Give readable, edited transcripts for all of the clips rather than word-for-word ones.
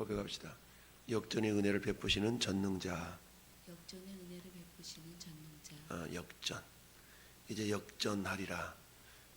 고백합시다. 역전의 은혜를 베푸시는 전능자. 역전의 은혜를 베푸시는 전능자. 역전. 이제 역전하리라.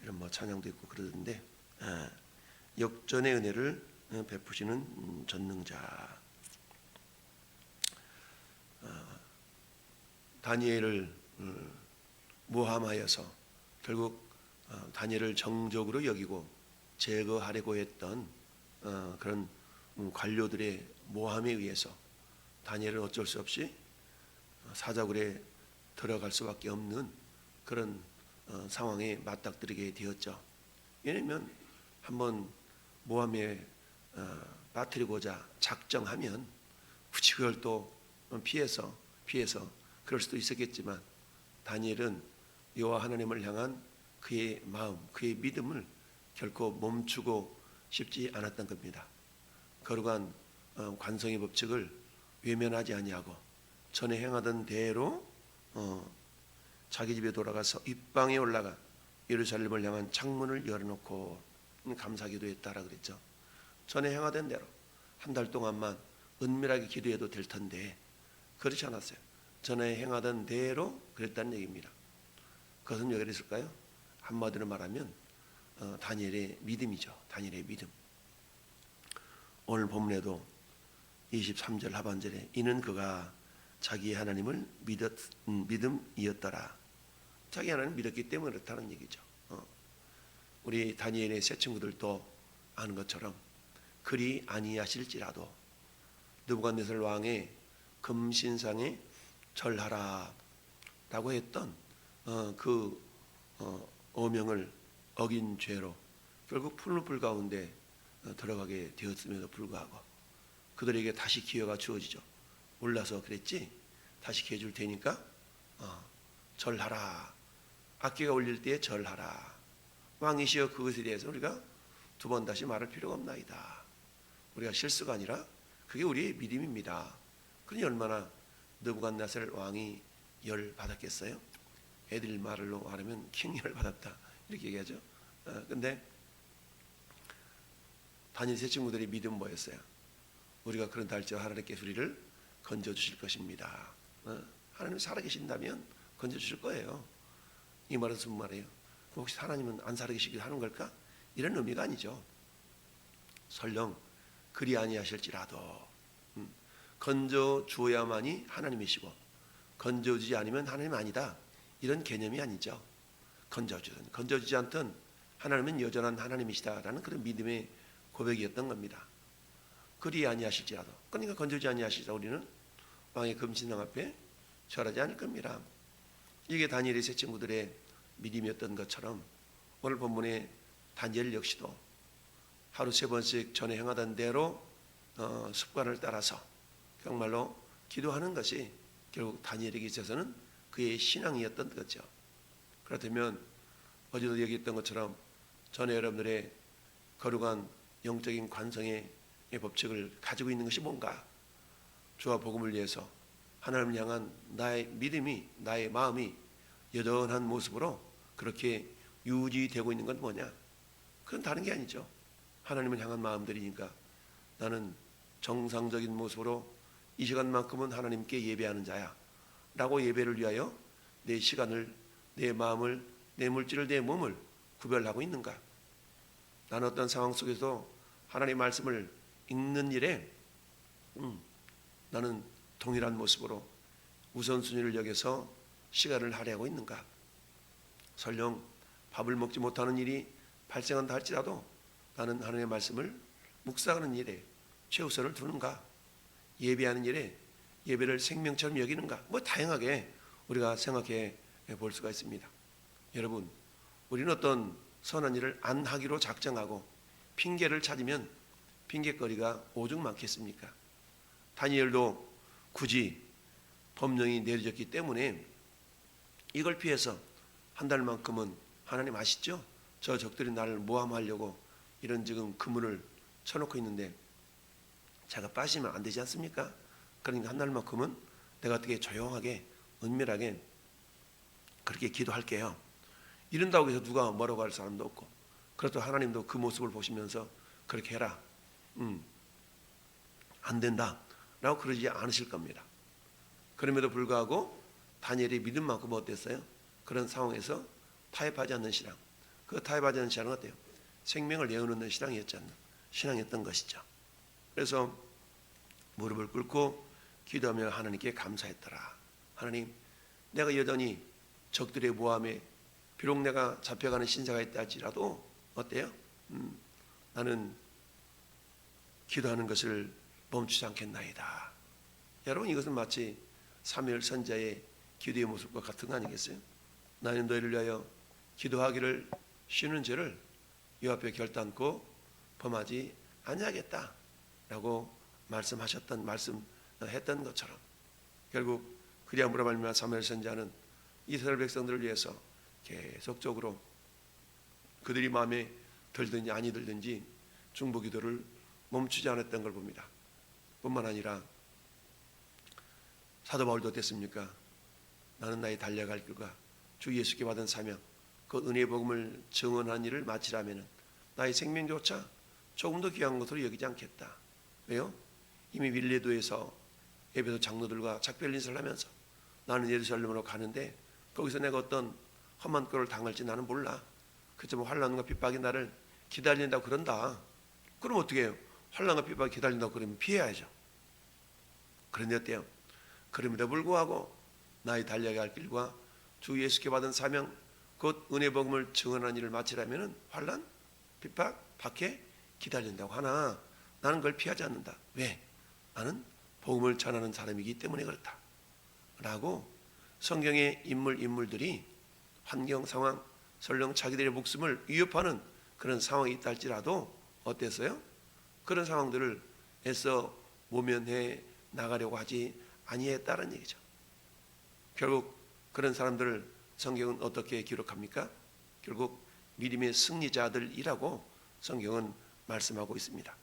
이런 뭐 찬양도 있고 그러던데, 역전의 은혜를 베푸시는 전능자. 다니엘을 모함하여서 결국 다니엘을 정적으로 여기고 제거하려고 했던 그런 관료들의 모함에 의해서 다니엘은 어쩔 수 없이 사자굴에 들어갈 수밖에 없는 그런 상황에 맞닥뜨리게 되었죠. 왜냐하면 한번 모함에 빠뜨리고자 작정하면 굳이 그걸 또 피해서 그럴 수도 있었겠지만, 다니엘은 여호와 하나님을 향한 그의 마음, 그의 믿음을 결코 멈추고 싶지 않았던 겁니다. 거룩한 관성의 법칙을 외면하지 아니하고 전에 행하던 대로 자기 집에 돌아가서 입방에 올라가 예루살렘을 향한 창문을 열어놓고 감사기도했다라 그랬죠. 전에 행하던 대로 한 달 동안만 은밀하게 기도해도 될 텐데 그렇지 않았어요. 전에 행하던 대로 그랬다는 얘기입니다. 그것은 왜 그랬을까요? 한마디로 말하면 다니엘의 믿음이죠. 다니엘의 믿음. 오늘 본문에도 23절 하반절에 이는 그가 자기 하나님을 믿음이었더라. 자기 하나님을 믿었기 때문에 그렇다는 얘기죠. 우리 다니엘의 새 친구들도 아는 것처럼 그리 아니하실지라도 느부갓네살 왕의 금신상에 절하라 라고 했던 그 어명을 어긴 죄로 결국 푸른 불 가운데 들어가게 되었음에도 불구하고 그들에게 다시 기회가 주어지죠. 몰라서 그랬지 다시 기회 줄 테니까 절하라. 악기가 울릴 때에 절하라. 왕이시여 그것에 대해서 우리가 두 번 다시 말할 필요가 없나이다. 우리가 실수가 아니라 그게 우리의 믿음입니다. 그러니 얼마나 느부갓네살 왕이 열 받았겠어요? 애들 말로 말하면 킹열 받았다 이렇게 얘기하죠. 근데 다니엘 세 친구들의 믿음은 뭐였어요? 우리가 그런 달자 하나님께서 우리를 건져주실 것입니다. 하나님 살아계신다면 건져주실 거예요. 이 말은 무슨 말이에요? 혹시 하나님은 안 살아계시기도 하는 걸까? 이런 의미가 아니죠. 설령 그리 아니하실지라도 건져주어야만이 하나님이시고 건져주지 않으면 하나님 아니다 이런 개념이 아니죠. 건져주든 건져주지 않든 하나님은 여전한 하나님이시다라는 그런 믿음의 고백이었던 겁니다. 그리 아니하실지라도, 그러니까 건져주지 아니하시자 우리는 왕의 금신상 앞에 절하지 않을 겁니다. 이게 다니엘의 세 친구들의 믿음이었던 것처럼 오늘 본문의 다니엘 역시도 하루 세 번씩 전에 행하던 대로 습관을 따라서 정말로 기도하는 것이 결국 다니엘에게 있어서는 그의 신앙이었던 거죠. 그렇다면 어제도 얘기했던 것처럼 전에 여러분들의 거룩한 영적인 관성의 법칙을 가지고 있는 것이 뭔가? 주와 복음을 위해서 하나님을 향한 나의 믿음이, 나의 마음이 여전한 모습으로 그렇게 유지되고 있는 건 뭐냐? 그건 다른 게 아니죠. 하나님을 향한 마음들이니까 나는 정상적인 모습으로 이 시간만큼은 하나님께 예배하는 자야 라고 예배를 위하여 내 시간을, 내 마음을, 내 물질을, 내 몸을 구별하고 있는가? 나는 어떤 상황 속에서 하나님의 말씀을 읽는 일에 나는 동일한 모습으로 우선순위를 여겨서 시간을 할애하고 있는가? 설령 밥을 먹지 못하는 일이 발생한다 할지라도 나는 하나님의 말씀을 묵상하는 일에 최우선을 두는가? 예배하는 일에 예배를 생명처럼 여기는가? 뭐 다양하게 우리가 생각해 볼 수가 있습니다. 여러분, 우리는 어떤 선한 일을 안 하기로 작정하고 핑계를 찾으면 핑계거리가 오죽 많겠습니까? 다니엘도 굳이 법령이 내려졌기 때문에 이걸 피해서 한 달만큼은 하나님 아시죠? 저 적들이 나를 모함하려고 이런 지금 그물을 쳐놓고 있는데 제가 빠지면 안 되지 않습니까? 그러니까 한 달만큼은 내가 어떻게 조용하게 은밀하게 그렇게 기도할게요. 이런다고 해서 누가 뭐라고 할 사람도 없고, 그래도 하나님도 그 모습을 보시면서 그렇게 해라. 안 된다라고 그러지 않으실 겁니다. 그럼에도 불구하고 다니엘의 믿음만큼 어땠어요? 그런 상황에서 타협하지 않는 신앙. 그 타협하지 않는 신앙은 어때요? 생명을 내어놓는 신앙이었던 것이죠. 그래서 무릎을 꿇고 기도하며 하나님께 감사했더라. 하나님, 내가 여전히 적들의 모함에 비록 내가 잡혀가는 신세가 있다 할지라도 어때요? 나는 기도하는 것을 멈추지 않겠나이다. 여러분, 이것은 마치 사무엘 선지자의 기도의 모습과 같은 거 아니겠어요? 나는 너희를 위하여 기도하기를 쉬는 죄를 이 앞에 결단코 범하지 아니하겠다라고 말씀했던 것처럼 결국 그리함으로 말미암아 사무엘 선지자는 이스라엘 백성들을 위해서 계속적으로 그들이 마음에 들든지 아니 들든지 중보기도를 멈추지 않았던 걸 봅니다. 뿐만 아니라 사도 바울도 어땠습니까? 나는 나의 달려갈 길과 주 예수께 받은 사명, 그 은혜의 복음을 증언한 일을 마치라면은 나의 생명조차 조금 더 귀한 것으로 여기지 않겠다. 왜요? 이미 밀레도에서 에베소 장로들과 작별 인사를 하면서 나는 예루살렘으로 가는데 거기서 내가 어떤 험한 꼴을 당할지 나는 몰라. 그저 뭐 환난과 핍박이 나를 기다린다고 그런다. 그럼 어떻게 해요? 환난과 핍박이 기다린다고 그러면 피해야죠. 그런데 어때요? 그럼에도 불구하고 나의 달려갈 길과 주 예수께 받은 사명 곧 은혜 복음을 증언한 일을 마치려면 환난, 핍박, 박해 기다린다고 하나 나는 그걸 피하지 않는다. 왜? 나는 복음을 전하는 사람이기 때문에 그렇다 라고 성경의 인물들이 환경 상황 설령 자기들의 목숨을 위협하는 그런 상황이 있다 할지라도 어땠어요? 그런 상황들을 애써 모면해 나가려고 하지 아니했다는 얘기죠. 결국 그런 사람들을 성경은 어떻게 기록합니까? 결국 믿음의 승리자들이라고 성경은 말씀하고 있습니다.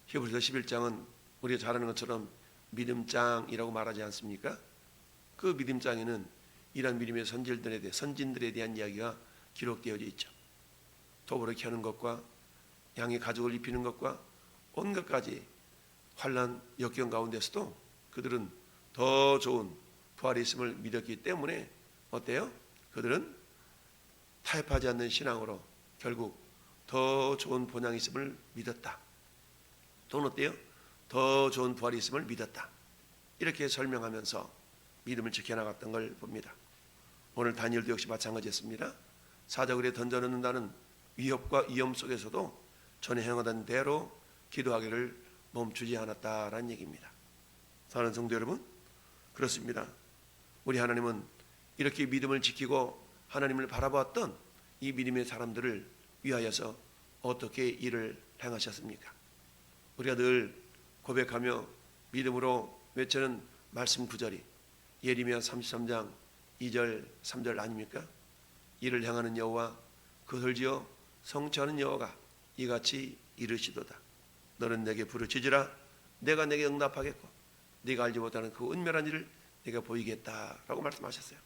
히브리서 11장은 우리가 잘 아는 것처럼 믿음장이라고 말하지 않습니까? 그 믿음장에는 이런 믿음의 선진들에 대한 이야기가 기록되어 있죠. 도보를 켜는 것과 양의 가죽을 입히는 것과 온 것까지 환난 역경 가운데서도 그들은 더 좋은 부활이 있음을 믿었기 때문에 어때요? 그들은 타협하지 않는 신앙으로 결국 더 좋은 본향이 있음을 믿었다. 또는 어때요? 더 좋은 부활이 있음을 믿었다. 이렇게 설명하면서 믿음을 지켜나갔던 걸 봅니다. 오늘 다니엘도 역시 마찬가지였습니다. 사자굴에 던져넣는다는 위협과 위험 속에서도 전에 행하던 대로 기도하기를 멈추지 않았다라는 얘기입니다. 사랑하는 성도 여러분, 그렇습니다. 우리 하나님은 이렇게 믿음을 지키고 하나님을 바라보았던 이 믿음의 사람들을 위하여서 어떻게 일을 행하셨습니까? 우리가 늘 고백하며 믿음으로 외치는 말씀 구절이 예레미야 33장 2절 3절 아닙니까? 이를 향하는 여호와 그것을 지어 성취하는 여호와가 이같이 이르시도다. 너는 내게 부르짖으라 내가 내게 응답하겠고 네가 알지 못하는 그 은밀한 일을 내가 보이겠다라고 말씀하셨어요.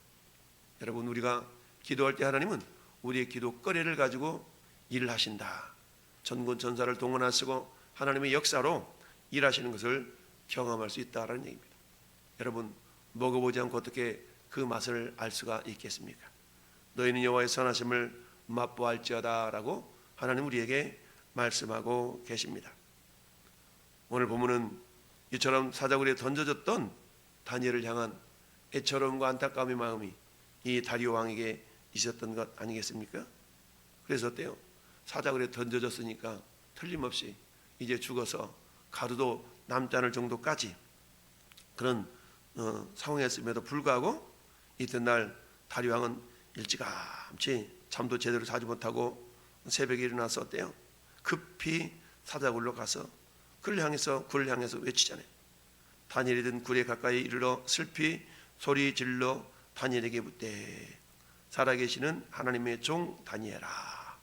여러분, 우리가 기도할 때 하나님은 우리의 기도거리를 가지고 일을 하신다. 전군 전사를 동원하시고 하나님의 역사로 일하시는 것을 경험할 수 있다라는 얘기입니다. 여러분, 먹어보지 않고 어떻게 그 맛을 알 수가 있겠습니까? 너희는 여호와의 선하심을 맛보알지어다라고 하나님 우리에게 말씀하고 계십니다. 오늘 본문은 이처럼 사자굴에 던져졌던 다니엘을 향한 애처로움과 안타까움의 마음이 이 다리오 왕에게 있었던 것 아니겠습니까? 그래서 어때요? 사자굴에 던져졌으니까 틀림없이 이제 죽어서 가루도 남지 않을 정도까지 그런 상황이었음에도 불구하고 이튿날 다리오 왕은 일찌감치 잠도 제대로 자지 못하고 새벽에 일어나서 어때요? 급히 사자굴로 가서 굴을 향해서 외치잖아요. 다니엘이 든 굴에 가까이 이르러 슬피 소리 질러 다니엘에게 묻되 살아계시는 하나님의 종 다니엘아,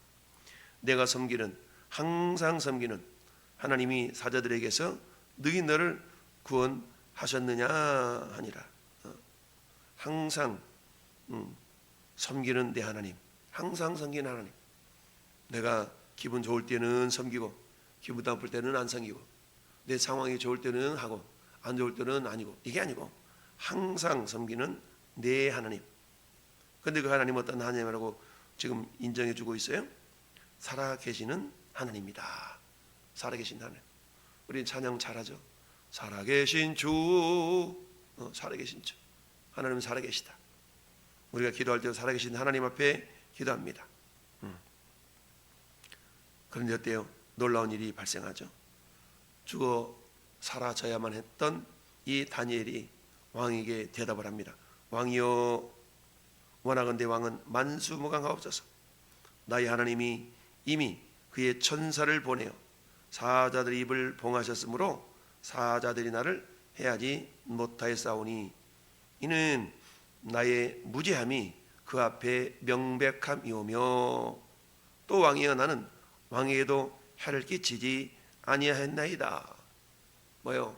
내가 항상 섬기는 하나님이 사자들에게서 너를 구원하셨느냐 하니라. 항상 섬기는 내 하나님, 항상 섬기는 하나님. 내가 기분 좋을 때는 섬기고 기분 나쁠 때는 안 섬기고 내 상황이 좋을 때는 하고 안 좋을 때는 아니고, 이게 아니고 항상 섬기는 내 하나님. 근데 그 하나님 어떤 하나님이라고 지금 인정해 주고 있어요? 살아계시는 하나님이다. 살아계신 하나님. 우리는 찬양 잘하죠. 살아계신 주, 살아계신 주. 하나님은 살아계시다. 우리가 기도할 때 살아계신 하나님 앞에 기도합니다. 그런데 어때요? 놀라운 일이 발생하죠. 죽어 사라져야만 했던 이 다니엘이 왕에게 대답을 합니다. 왕이여, 원하건대 왕은 만수무강하옵소서. 나의 하나님이 이미 그의 천사를 보내어 사자들의 입을 봉하셨으므로 사자들이 나를 해하지 못하였사오니 이는 나의 무죄함이 그 앞에 명백함이오며 또 왕이여, 나는 왕에게도 해를 끼치지 아니하였나이다. 뭐요?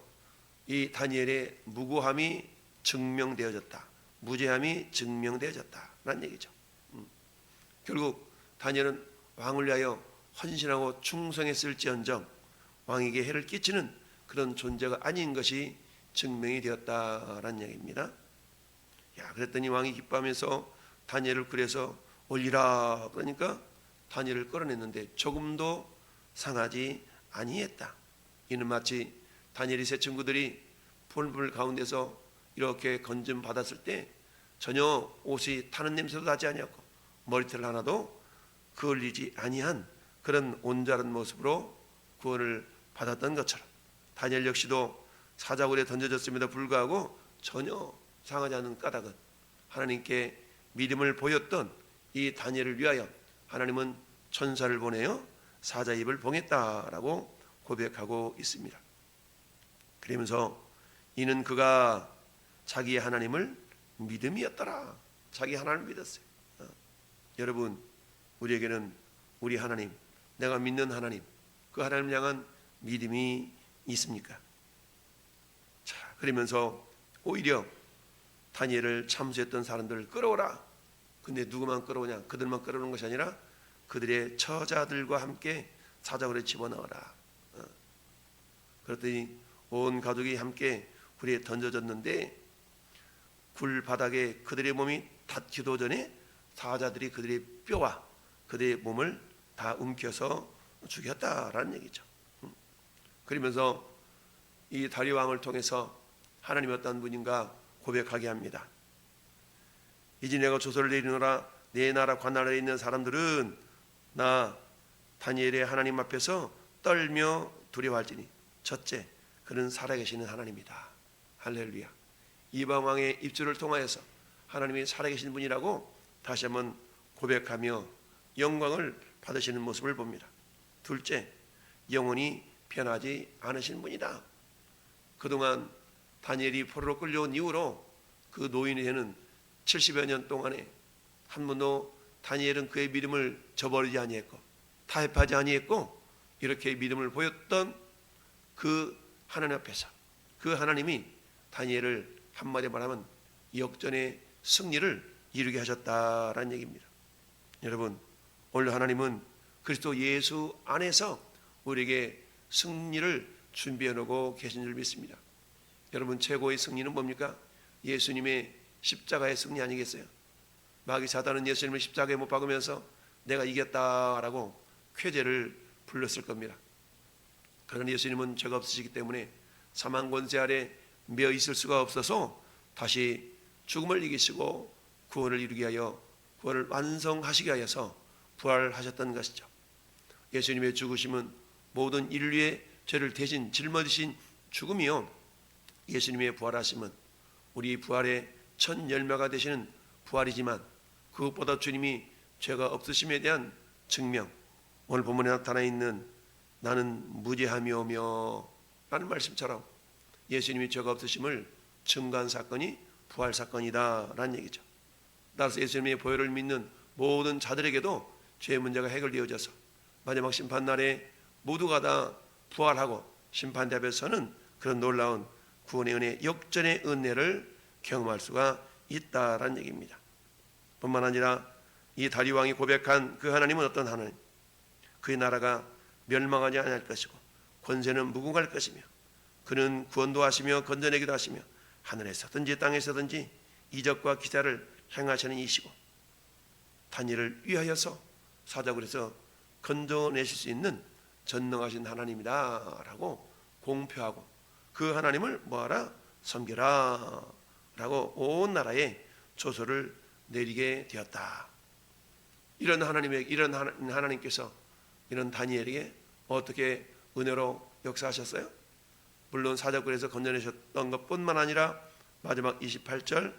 이 다니엘의 무고함이 증명되어졌다. 무죄함이 증명되어졌다라는 얘기죠. 결국 다니엘은 왕을 위하여 헌신하고 충성했을지언정 왕에게 해를 끼치는 그런 존재가 아닌 것이 증명이 되었다라는 얘기입니다. 야, 그랬더니 왕이 기뻐하면서 다니엘을 그래서 올리라 그러니까 다니엘을 끌어냈는데 조금도 상하지 아니했다. 이는 마치 다니엘이 세 친구들이 풀물 가운데서 이렇게 건짐 받았을 때 전혀 옷이 타는 냄새도 나지 아니었고 머리털 하나도 그을리지 아니한 그런 온전한 모습으로 구원을 받았던 것처럼 다니엘 역시도 사자굴에 던져졌음에도 불구하고 전혀 상하지 않은 까닭은 하나님께 믿음을 보였던 이 다니엘을 위하여 하나님은 천사를 보내어 사자 입을 봉했다라고 고백하고 있습니다. 그러면서 이는 그가 자기의 하나님을 믿음이었더라. 자기 하나님을 믿었어요. 여러분, 우리에게는 우리 하나님, 내가 믿는 하나님, 그 하나님을 향한 믿음이 있습니까? 자, 그러면서 오히려 다니엘을 참수했던 사람들을 끌어오라. 근데 누구만 끌어오냐? 그들만 끌어오는 것이 아니라 그들의 처자들과 함께 사자굴에 집어넣어라. 그랬더니 온 가족이 함께 굴에 던져졌는데 굴 바닥에 그들의 몸이 닿기도 전에 사자들이 그들의 뼈와 그들의 몸을 다 움켜서 죽였다라는 얘기죠. 그러면서 이 다리 왕을 통해서 하나님이 어떤 분인가 고백하게 합니다. 이제 내가 조서를 내리노라. 내 나라 관나라에 있는 사람들은 나 다니엘의 하나님 앞에서 떨며 두려워할지니 첫째, 그는 살아계시는 하나님이다. 할렐루야. 이방 왕의 입술을 통하여서 하나님이 살아계신 분이라고 다시 한번 고백하며 영광을 받으시는 모습을 봅니다. 둘째, 영원히 변하지 않으신 분이다. 그동안 다니엘이 포로로 끌려온 이후로 그 노인이 되는 70여 년 동안에 한 번도 다니엘은 그의 믿음을 저버리지 아니했고 타협하지 아니했고 이렇게 믿음을 보였던 그 하나님 앞에서 그 하나님이 다니엘을 한마디 말하면 역전의 승리를 이루게 하셨다라는 얘기입니다. 여러분, 오늘 하나님은 그리스도 예수 안에서 우리에게 승리를 준비해 놓고 계신 줄 믿습니다. 여러분, 최고의 승리는 뭡니까? 예수님의 십자가의 승리 아니겠어요? 마귀 사단은 예수님을 십자가에 못 박으면서 내가 이겼다라고 쾌재를 불렀을 겁니다. 그러나 예수님은 죄가 없으시기 때문에 사망 권세 아래 매어 있을 수가 없어서 다시 죽음을 이기시고 구원을 이루게 하여 구원을 완성하시게 하여서 부활하셨던 것이죠. 예수님의 죽으심은 모든 인류의 죄를 대신 짊어지신 죽음이요, 예수님의 부활하심은 우리 부활의 첫 열매가 되시는 부활이지만 그것보다 주님이 죄가 없으심에 대한 증명, 오늘 본문에 나타나 있는 나는 무죄함이오며 라는 말씀처럼 예수님이 죄가 없으심을 증거한 사건이 부활 사건이다 라는 얘기죠. 따라서 예수님의 보혈을 믿는 모든 자들에게도 죄의 문제가 해결되어져서 마지막 심판날에 모두가 다 부활하고 심판대 앞에 서는 그런 놀라운 구원의 은혜, 역전의 은혜를 경험할 수가 있다라는 얘기입니다. 뿐만 아니라 이 다리 왕이 고백한 그 하나님은 어떤 하나님? 그의 나라가 멸망하지 않을 것이고 권세는 무궁할 것이며 그는 구원도 하시며 건져내기도 하시며 하늘에서든지 땅에서든지 이적과 기사를 행하시는 이시고 다니엘을 위하여서 사자굴에서 건져내실 수 있는 전능하신 하나님이다 라고 공표하고 그 하나님을 뭐하라? 섬겨라 라고 온 나라에 조서를 내리게 되었다. 이런 하나님께서 이런 다니엘에게 어떻게 은혜로 역사하셨어요? 물론 사자굴에서 건져내셨던 것뿐만 아니라 마지막 28절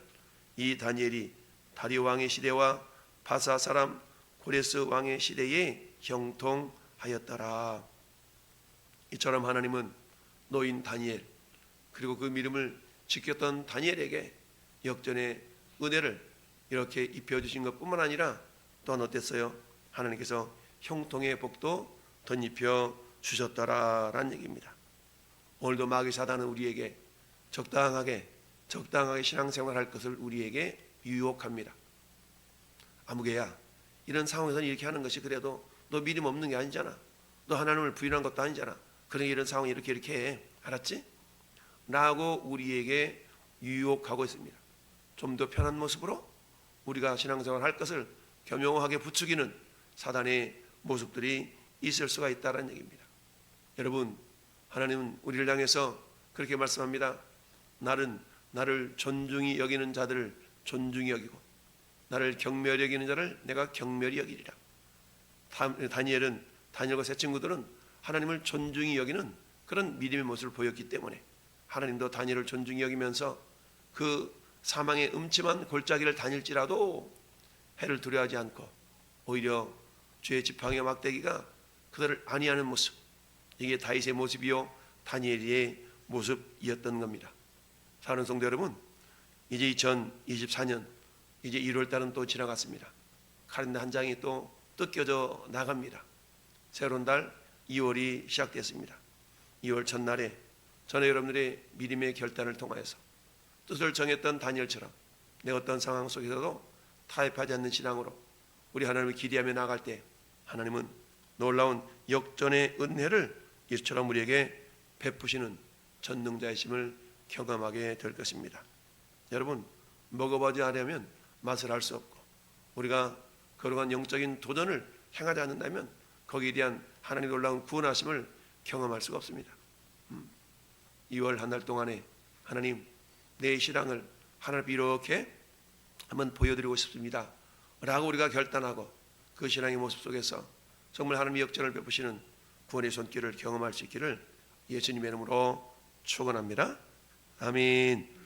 이 다니엘이 다리오 왕의 시대와 바사 사람 고레스 왕의 시대에 형통하였더라. 이처럼 하나님은 노인 다니엘 그리고 그 믿음을 지켰던 다니엘에게 역전의 은혜를 이렇게 입혀주신 것뿐만 아니라 또한 어땠어요? 하나님께서 형통의 복도 덧입혀 주셨더라라는 얘기입니다. 오늘도 마귀 사단은 우리에게 적당하게 신앙생활할 것을 우리에게 유혹합니다. 아무개야 이런 상황에서는 이렇게 하는 것이 그래도 너 믿음 없는 게 아니잖아. 너 하나님을 부인한 것도 아니잖아. 그러니 이런 상황이 이렇게 해. 알았지? 라고 우리에게 유혹하고 있습니다. 좀 더 편한 모습으로 우리가 신앙생활 할 것을 교묘하게 부추기는 사단의 모습들이 있을 수가 있다는 얘기입니다. 여러분, 하나님은 우리를 향해서 그렇게 말씀합니다. 나를 존중히 여기는 자들을 존중히 여기고 나를 경멸히 여기는 자를 내가 경멸히 여기리라. 다니엘과 세 친구들은 하나님을 존중히 여기는 그런 믿음의 모습을 보였기 때문에 하나님도 다니엘을 존중히 여기면서 그 사망의 음침한 골짜기를 다닐지라도 해를 두려워하지 않고 오히려 죄의 지팡이와 막대기가 그들을 안위하는 모습, 이게 다윗의 모습이요 다니엘의 모습이었던 겁니다. 사랑하는 성도 여러분, 이제 2024년 이제 1월달은 또 지나갔습니다. 칼렌더 한 장이 또 뜯겨져 나갑니다. 새로운 달 2월이 시작됐습니다. 2월 첫날에 저는 여러분들의 믿음의 결단을 통하여서 뜻을 정했던 다니엘처럼 내 어떤 상황 속에서도 타협하지 않는 신앙으로 우리 하나님을 기대하며 나아갈 때 하나님은 놀라운 역전의 은혜를 이처럼 우리에게 베푸시는 전능자이심을 경험하게 될 것입니다. 여러분, 먹어보지 않으면 맛을 알 수 없고 우리가 그러한 영적인 도전을 행하지 않는다면 거기에 대한 하나님의 놀라운 구원하심을 경험할 수가 없습니다. 2월 한 달 동안에 하나님 내 신앙을 하나님 이렇게 한번 보여드리고 싶습니다 라고 우리가 결단하고 그 신앙의 모습 속에서 정말 하나님의 역전을 베푸시는 구원의 손길을 경험할 수 있기를 예수님의 이름으로 축원합니다. 아멘.